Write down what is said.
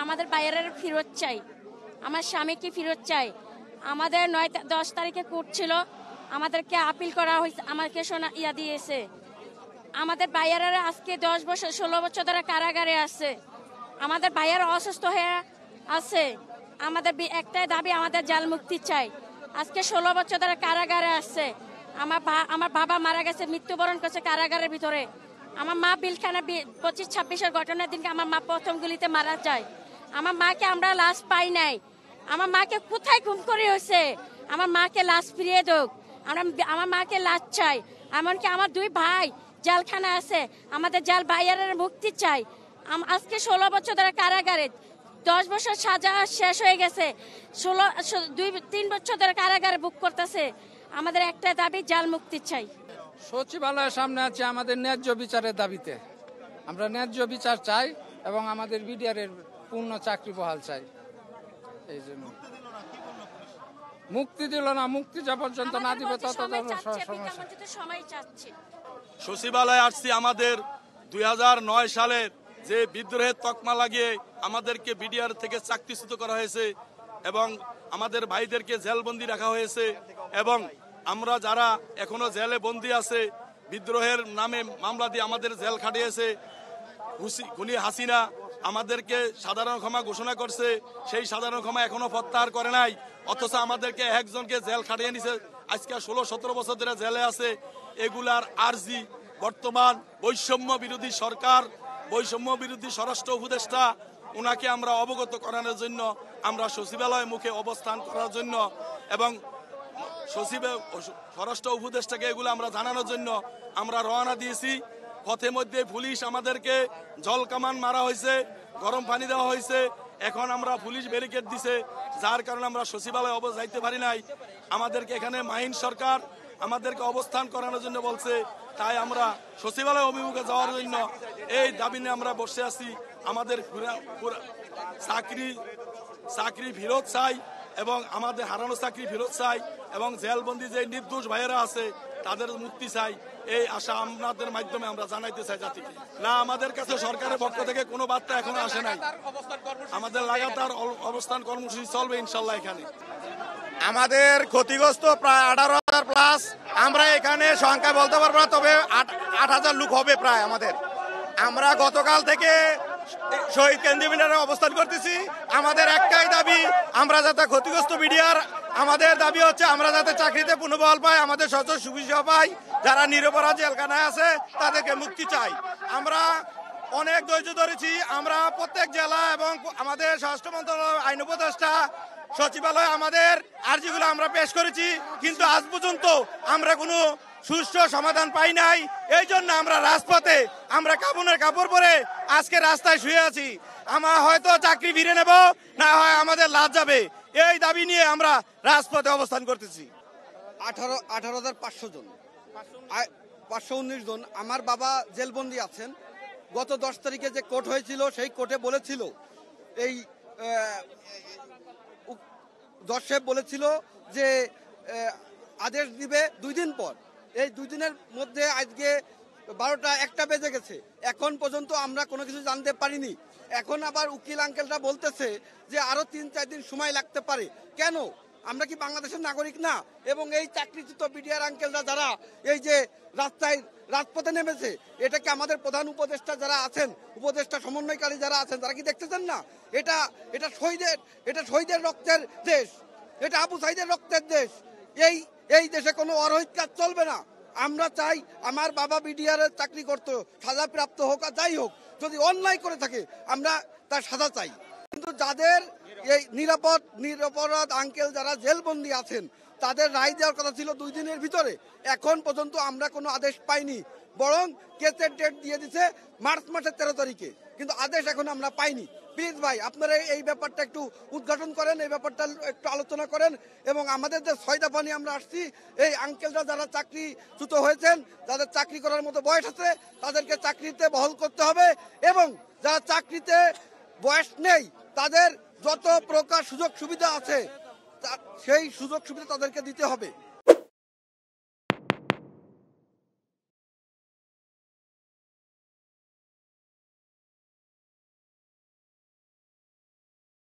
আমাদের বাইরের ফেরত চাই, আমার স্বামীকে ফেরত চাই। আমাদের 9-10 তারিখে কোর্ট ছিল, আমাদেরকে আপিল করা হয়েছে, আমাকে দিয়েছে। আমাদের বাইরেরা আজকে 10 বছর 16 বছর ধরে কারাগারে আছে। আমাদের বাইরেরা অসুস্থ হয়ে আছে। আমাদের একটাই দাবি, আমাদের জাল মুক্তি চাই। আজকে 16 বছর ধরে কারাগারে আছে। আমার বাবা মারা গেছে, মৃত্যুবরণ করছে কারাগারের ভিতরে। আমার মা বিলখানা 25-26-এর ঘটনার দিনকে আমার মা প্রথম গুলিতে মারা যায়। আমার মাকে আমরা লাশ পাই নাই। আমার মাকে কোথায় গুম করে হয়েছে? আমার মাকে লাশ ফিরিয়ে দোক। আমার মাকে লাশ চাই। এমনকি আমার 2 ভাই জেলখানা আছে, আমাদের জেল বাইরের মুক্তি চাই। আজকে 16 বছর ধরে কারাগারে, 10 বছর সাজা শেষ হয়ে গেছে, 2-3 বছর ধরে কারাগারে বুক করতেছে। আমাদের একটা দাবি, জাল মুক্তি চাই। সচিবালয়ের সামনে আছে আমাদের ন্যায্য বিচারের দাবিতে। আমরা ন্যায্য বিচার চাই এবং আমাদের বিডিআরের পূর্ণ চাকরি বহাল চাই। এই জন্য মুক্তি দিল না, মুক্তি যা পর্যন্ত না দিবে ততদিন সময় চাচ্ছে। সচিবালয়ে আসছি আমাদের 2009 সালের যে বিদ্রোহের তকমা লাগিয়ে আমাদেরকে বিডিআর থেকে চাকরিচ্যুত করা হয়েছে এবং আমাদের ভাইদেরকে জেলবন্দি রাখা হয়েছে এবং আমরা যারা এখনো জেলে বন্দী আছে, বিদ্রোহের নামে মামলা দিয়ে আমাদের জেল খাটিয়েছে। খুনি হাসিনা আমাদেরকে সাধারণ ক্ষমা ঘোষণা করছে, সেই সাধারণ ক্ষমা এখনো প্রত্যাহার করে নাই, অথচ আমাদেরকে একজনকে জেল খাটিয়ে নিছে। আজকে 16-17 বছর ধরে জেলে আছে। এগুলার আর্জি বর্তমান বৈষম্য বিরোধী সরকার, বৈষম্য বিরোধী স্বরাষ্ট্র উপদেষ্টা, ওনাকে আমরা অবগত করানোর জন্য, আমরা সচিবালয় মুখে অবস্থান করার জন্য এবং স্বরাষ্ট্র উপদেষ্টাকে এগুলো আমরা জানানোর জন্য আমরা রওনা দিয়েছি। পথে মধ্যে পুলিশ আমাদেরকে জল কামান মারা হয়েছে, গরম পানি দেওয়া হয়েছে। এখন আমরা পুলিশ ব্যারিকেড দিছে, যার কারণে আমরা সচিবালয় যাইতে পারি নাই। আমাদেরকে এখানে মাহিন সরকার আমাদেরকে অবস্থান করানোর জন্য বলছে, তাই আমরা সচিবালয় অভিমুখে যাওয়ার জন্য এই দাবি নিয়ে আমরা বসে আছি। আমাদের চাকরি ফেরত চাই এবং আমাদের হারানো চাকরি ফেরত চাই এবং জেলবন্দি যে নির্দোষ ভাইয়েরা আছে তাদের মুক্তি চাই। এই আশা আপনাদের মাধ্যমে আমরা জানাইতে চাই জাতিকে। না, আমাদের কাছে সরকারের পক্ষ থেকে কোনো বার্তা এখনো আসে নাই। আমাদের লাগাতার অবস্থান কর্মসূচি চলবে ইনশাল্লাহ। এখানে আমাদের ক্ষতিগ্রস্ত প্রায় 18,000 প্লাস। আমরা এখানে সংখ্যা বলতে পারবো না, তবে 8,000 লোক হবে প্রায় আমাদের। আমরা গতকাল থেকে শহীদ কেন্দ্রীয় অবস্থান করতেছি। আমাদের একটাই দাবি, আমরা যাতে ক্ষতিগ্রস্ত বিডিআর, আমাদের দাবি হচ্ছে আমরা যাতে চাকরিতে পুনর্বহাল পাই, আমাদের সচল সুবিধা পাই। যারা নিরপরাধ জেলখানায় আছে তাদেরকে মুক্তি চাই। আমরা অনেক ধৈর্য ধরেছি। আমরা প্রত্যেক জেলা এবং আমাদের স্বরাষ্ট্র মন্ত্রণালয়, আইন উপদেষ্টা, সচিবালয় আমাদের আর্জিগুলো আমরা পেশ করেছি, কিন্তু আজ পর্যন্ত আমরা কোনো সুষ্ঠু সমাধান পাই নাই। এই জন্য আমরা রাজপথে, আমরা কাপড়ের কাপড় পরে আজকে রাস্তায় শুয়ে আছি। আমরা হয়তো চাকরি ফিরে নেব, না হয় আমাদের লাশ যাবে। এই দাবি নিয়ে আমরা রাজপথে অবস্থান করতেছি। 18,500 জন, 519 জন। আমার বাবা জেলবন্দি আছেন। গত 10 তারিখে যে কোর্ট হয়েছিল, সেই কোর্টে বলেছিল, এই জজ সাহেব বলেছিল যে আদেশ দিবে 2 দিন পর। এই 2 দিনের মধ্যে আজকে 12টা-1টা বেজে গেছে, এখন পর্যন্ত আমরা কোনো কিছু জানতে পারিনি। এখন আবার উকিল আঙ্কেলটা বলতেছে যে আরো 3-4 দিন সময় লাগতে পারে। কেন? আমরা কি বাংলাদেশের নাগরিক না? এবং এই চাকরিচ্যুত বিডিআর আঙ্কেলরা যারা এই যে রাজপথে নেমেছে, এটা কি আমাদের প্রধান উপদেষ্টা যারা আছেন, উপদেষ্টা সমন্বয়কারী যারা আছেন, তারা কি দেখতেছেন না? এটা শহীদের রক্তের দেশ, এটা আবু সাইদের রক্তের দেশ। এই দেশে কোনো অরহিত কাজ চলবে না। আমরা চাই আমার বাবা বিডিআর এর চাকরি করতো, সাজাপ্রাপ্ত হোক আর যাই হোক, যদি অন্যায় করে থাকে আমরা তার সাজা চাই। কিন্তু যাদের এই নিরপরাধ আঙ্কেল যারা জেলবন্দি আছেন, তাদের রায় দেওয়ার কথা ছিল 2 দিনের ভিতরে। এখন পর্যন্ত আমরা কোনো আদেশ পাইনি, বরং কেসের ডেট দিয়ে দিছে মার্চ মাসের 13 তারিখে, কিন্তু আদেশ এখন আমরা পাইনি। প্লিজ ভাই, আপনারা এই ব্যাপারটা একটু উদ্ঘাটন করেন, এই ব্যাপারটা একটু আলোচনা করেন এবং আমাদের যে 6 দফা নিয়ে আমরা আসছি, এই আঙ্কেলরা যারা চাকরিচ্যুত হয়েছেন, যাদের চাকরি করার মতো বয়স আছে, তাদেরকে চাকরিতে বহাল করতে হবে এবং যারা চাকরিতে বয়স নেই তাদের যত প্রকার সুযোগ সুবিধা আছে সেই সুযোগ সুবিধা তাদেরকে দিতে হবে।